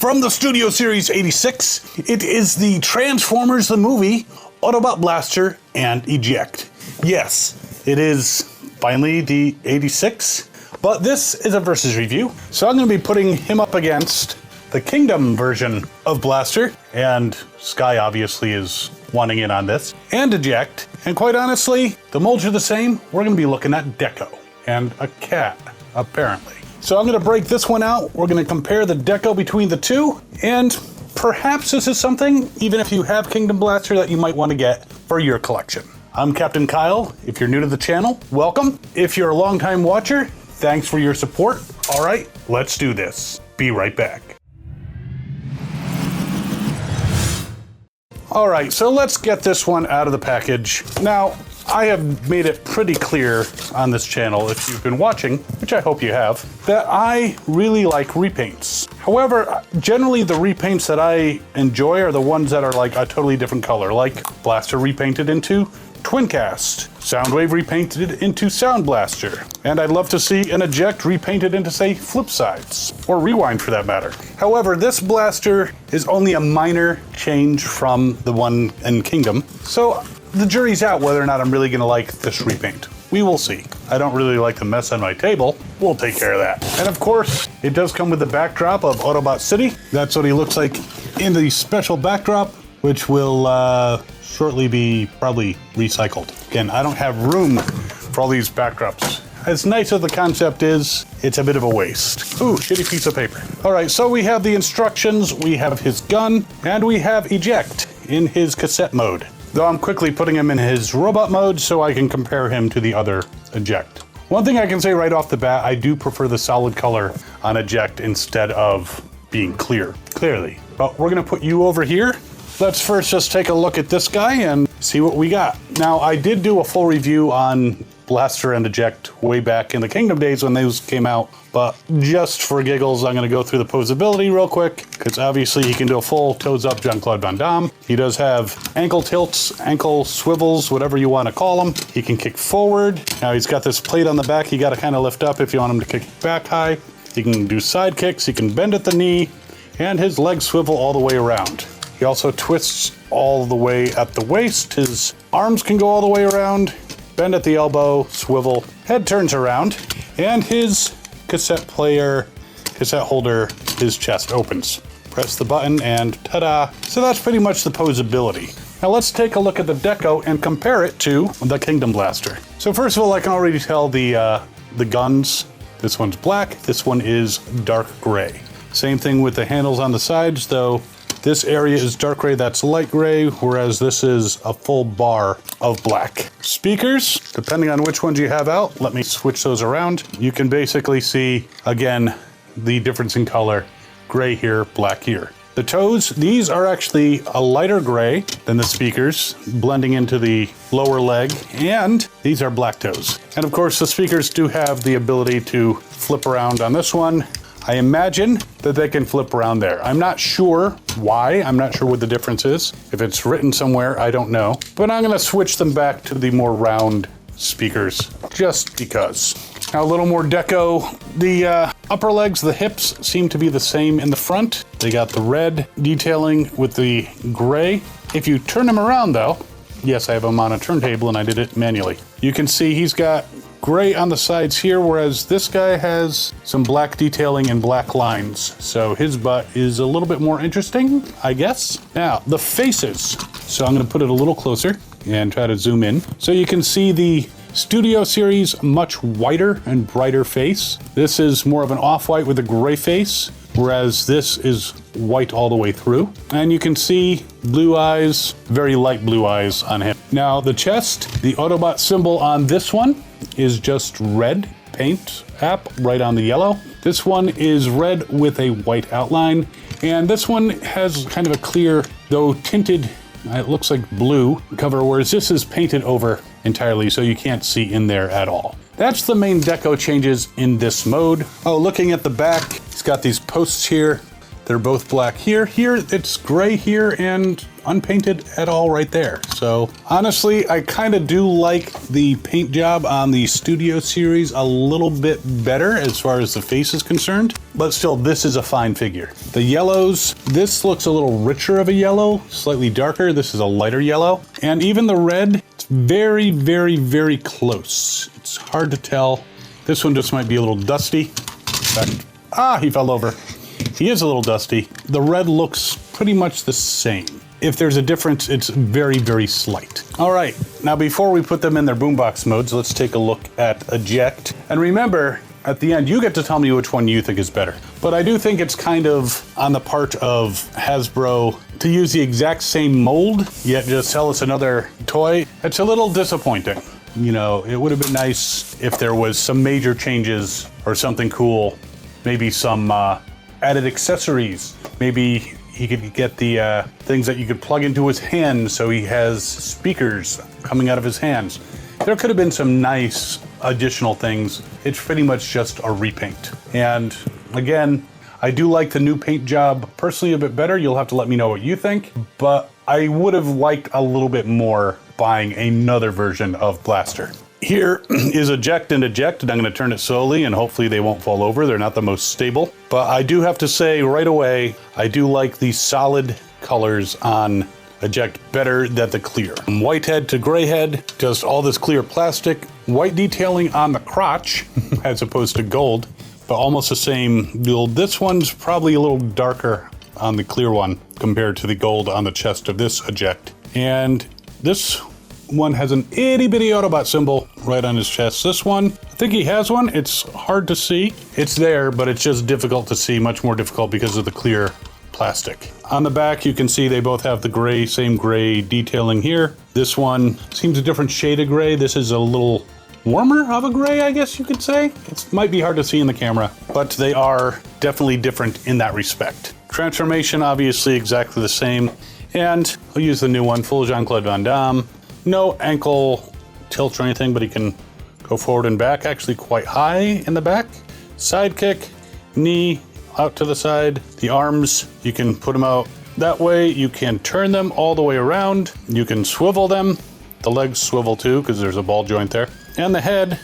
From the Studio Series 86, it is the Transformers the movie, Autobot, Blaster and Eject. Yes, it is finally the 86, but this is a versus review, so I'm going to be putting him up against the Kingdom version of Blaster, and Sky obviously is wanting in on this, and Eject, and quite honestly, the molds are the same. We're going to be looking at Deco and a cat, apparently. So I'm going to break this one out. We're going to compare the deco between the two, and perhaps this is something, even if you have Kingdom Blaster, that you might want to get for your collection. I'm Captain Kyle. If you're new to the channel, welcome. If you're a longtime watcher, thanks for your support. All right, let's do this. Be right back. All right, so let's get this one out of the package. Now, I have made it pretty clear on this channel, if you've been watching, which I hope you have, that I really like repaints. However, generally the repaints that I enjoy are the ones that are like a totally different color, like Blaster repainted into Twincast, Soundwave repainted into Sound Blaster, and I'd love to see an Eject repainted into, say, Flip Sides, or Rewind for that matter. However, this Blaster is only a minor change from the one in Kingdom, so the jury's out whether or not I'm really gonna like this repaint. We will see. I don't really like the mess on my table. We'll take care of that. And of course, it does come with the backdrop of Autobot City. That's what he looks like in the special backdrop, which will shortly be probably recycled. Again, I don't have room for all these backdrops. As nice as the concept is, it's a bit of a waste. Ooh, shitty piece of paper. All right, so we have the instructions, we have his gun, and we have Eject in his cassette mode. Though I'm quickly putting him in his robot mode so I can compare him to the other Eject. One thing I can say right off the bat, I do prefer the solid color on Eject instead of being clearly. But we're gonna put you over here. Let's first just take a look at this guy and see what we got. Now, I did do a full review on Blaster and Eject way back in the Kingdom days when those came out, but just for giggles, I'm going to go through the posability real quick, because obviously he can do a full toes up Jean-Claude Van Damme. He does have ankle tilts, ankle swivels, whatever you want to call them. He can kick forward. Now he's got this plate on the back you got to kind of lift up if you want him to kick back high. He can do side kicks, he can bend at the knee, and his legs swivel all the way around. He also twists all the way at the waist. His arms can go all the way around, bend at the elbow, swivel, head turns around, and his cassette holder, his chest opens. Press the button and ta-da. So that's pretty much the posability. Now let's take a look at the deco and compare it to the Kingdom Blaster. So first of all, I can already tell the guns. This one's black, this one is dark gray. Same thing with the handles on the sides, though. This area is dark gray, that's light gray, whereas this is a full bar of black. Speakers, depending on which ones you have out, let me switch those around. You can basically see, again, the difference in color. Gray here, black here. The toes, these are actually a lighter gray than the speakers, blending into the lower leg, and these are black toes. And of course, the speakers do have the ability to flip around on this one. I imagine that they can flip around there. I'm not sure why. I'm not sure what the difference is. If it's written somewhere, I don't know. But I'm gonna switch them back to the more round speakers, just because. Now a little more deco. The upper legs, the hips seem to be the same in the front. They got the red detailing with the gray. If you turn them around though, yes, I have them on a turntable and I did it manually. You can see he's got gray on the sides here, whereas this guy has some black detailing and black lines. So his butt is a little bit more interesting, I guess. Now, the faces. So I'm gonna put it a little closer and try to zoom in. So you can see the Studio Series much whiter and brighter face. This is more of an off-white with a gray face, whereas this is white all the way through. And you can see blue eyes, very light blue eyes on him. Now the chest, the Autobot symbol on this one is just red paint app right on the yellow. This one is red with a white outline, and this one has kind of a clear, though tinted, it looks like blue cover, whereas this is painted over entirely, so you can't see in there at all. That's the main deco changes in this mode. Oh, looking at the back, it's got these posts here. They're both black here. Here, it's gray here and unpainted at all right there. So honestly, I kind of do like the paint job on the Studio Series a little bit better as far as the face is concerned, but still, this is a fine figure. The yellows, this looks a little richer of a yellow, slightly darker. This is a lighter yellow. And even the red, it's very, very, very close. It's hard to tell. This one just might be a little dusty. In fact, he fell over. He is a little dusty. The red looks pretty much the same. If there's a difference, it's very, very slight. All right, now before we put them in their boombox modes, let's take a look at Eject. And remember, at the end, you get to tell me which one you think is better. But I do think it's kind of on the part of Hasbro to use the exact same mold, yet just sell us another toy. It's a little disappointing. You know, it would have been nice if there was some major changes or something cool, maybe some added accessories. Maybe he could get the things that you could plug into his hands so he has speakers coming out of his hands. There could have been some nice additional things. It's pretty much just a repaint. And again, I do like the new paint job personally a bit better. You'll have to let me know what you think, but I would have liked a little bit more buying another version of Blaster. Here is Eject and Eject, and I'm going to turn it slowly and hopefully they won't fall over. They're not the most stable, but I do have to say right away, I do like the solid colors on Eject better than the clear. From white head to gray head, just all this clear plastic, white detailing on the crotch as opposed to gold, but almost the same build. This one's probably a little darker on the clear one compared to the gold on the chest of this Eject. And this one has an itty bitty Autobot symbol right on his chest. This one, I think he has one. It's hard to see. It's there, but it's just difficult to see, much more difficult because of the clear plastic. On the back, you can see they both have the gray, same gray detailing here. This one seems a different shade of gray. This is a little warmer of a gray, I guess you could say. It might be hard to see in the camera, but they are definitely different in that respect. Transformation, obviously exactly the same. And I'll use the new one, full Jean-Claude Van Damme. No ankle tilt or anything, but he can go forward and back, actually quite high in the back. Side kick, knee out to the side. The arms, you can put them out that way. You can turn them all the way around. You can swivel them. The legs swivel too, because there's a ball joint there. And the head,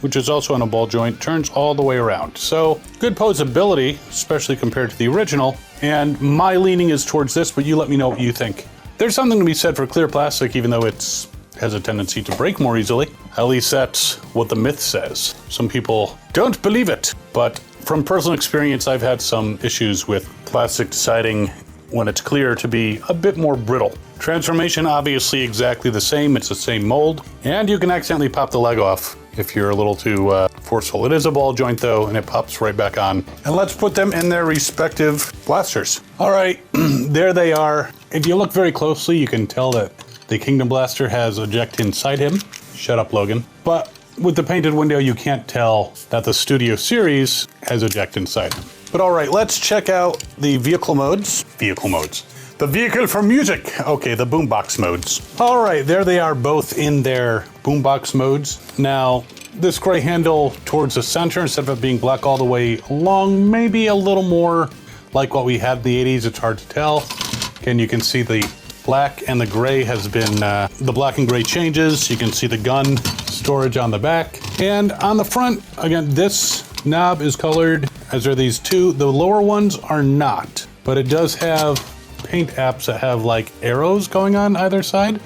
which is also on a ball joint, turns all the way around. So good posability, especially compared to the original. And my leaning is towards this, but you let me know what you think. There's something to be said for clear plastic, even though it has a tendency to break more easily. At least that's what the myth says. Some people don't believe it, but from personal experience, I've had some issues with plastic deciding when it's clear to be a bit more brittle. Transformation, obviously exactly the same. It's the same mold, and you can accidentally pop the leg off if you're a little too forceful. It is a ball joint though, and it pops right back on. And let's put them in their respective blasters. All right, there they are. If you look very closely, you can tell that the Kingdom Blaster has Eject inside him. Shut up, Logan. But with the painted window, you can't tell that the Studio Series has Eject inside him. But all right, let's check out the vehicle modes. Vehicle modes. The vehicle for music. Okay, the boombox modes. All right, there they are, both in their boombox modes. Now, this gray handle towards the center, instead of it being black all the way along, maybe a little more like what we had in the 80s. It's hard to tell. Again, you can see the black and the gray has been, the black and gray changes. You can see the gun storage on the back. And on the front, again, this knob is colored, as are these two. The lower ones are not, but it does have paint apps that have like arrows going on either side,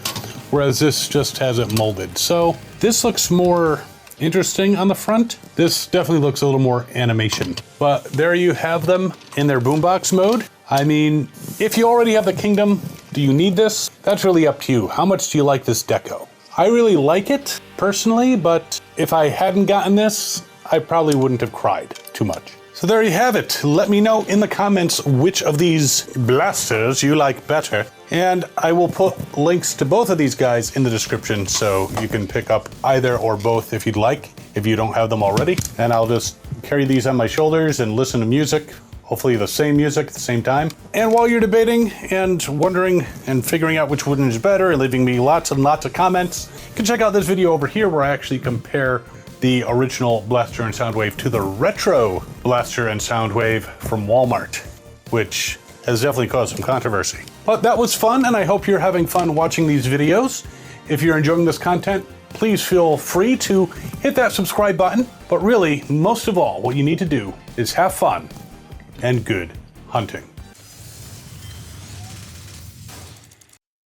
whereas this just has it molded. So this looks more interesting on the front. This definitely looks a little more animation. But there you have them in their boombox mode. I mean, if you already have the Kingdom, do you need this? That's really up to you. How much do you like this deco? I really like it personally, but if I hadn't gotten this, I probably wouldn't have cried too much. So there you have it. Let me know in the comments which of these blasters you like better. And I will put links to both of these guys in the description so you can pick up either or both if you'd like, if you don't have them already. And I'll just carry these on my shoulders and listen to music, hopefully the same music at the same time. And while you're debating and wondering and figuring out which one is better and leaving me lots and lots of comments, you can check out this video over here where I actually compare the original Blaster and Soundwave to the retro Blaster and Soundwave from Walmart. which has definitely caused some controversy. But that was fun, and I hope you're having fun watching these videos. If you're enjoying this content, please feel free to hit that subscribe button. But really, most of all, what you need to do is have fun and good hunting.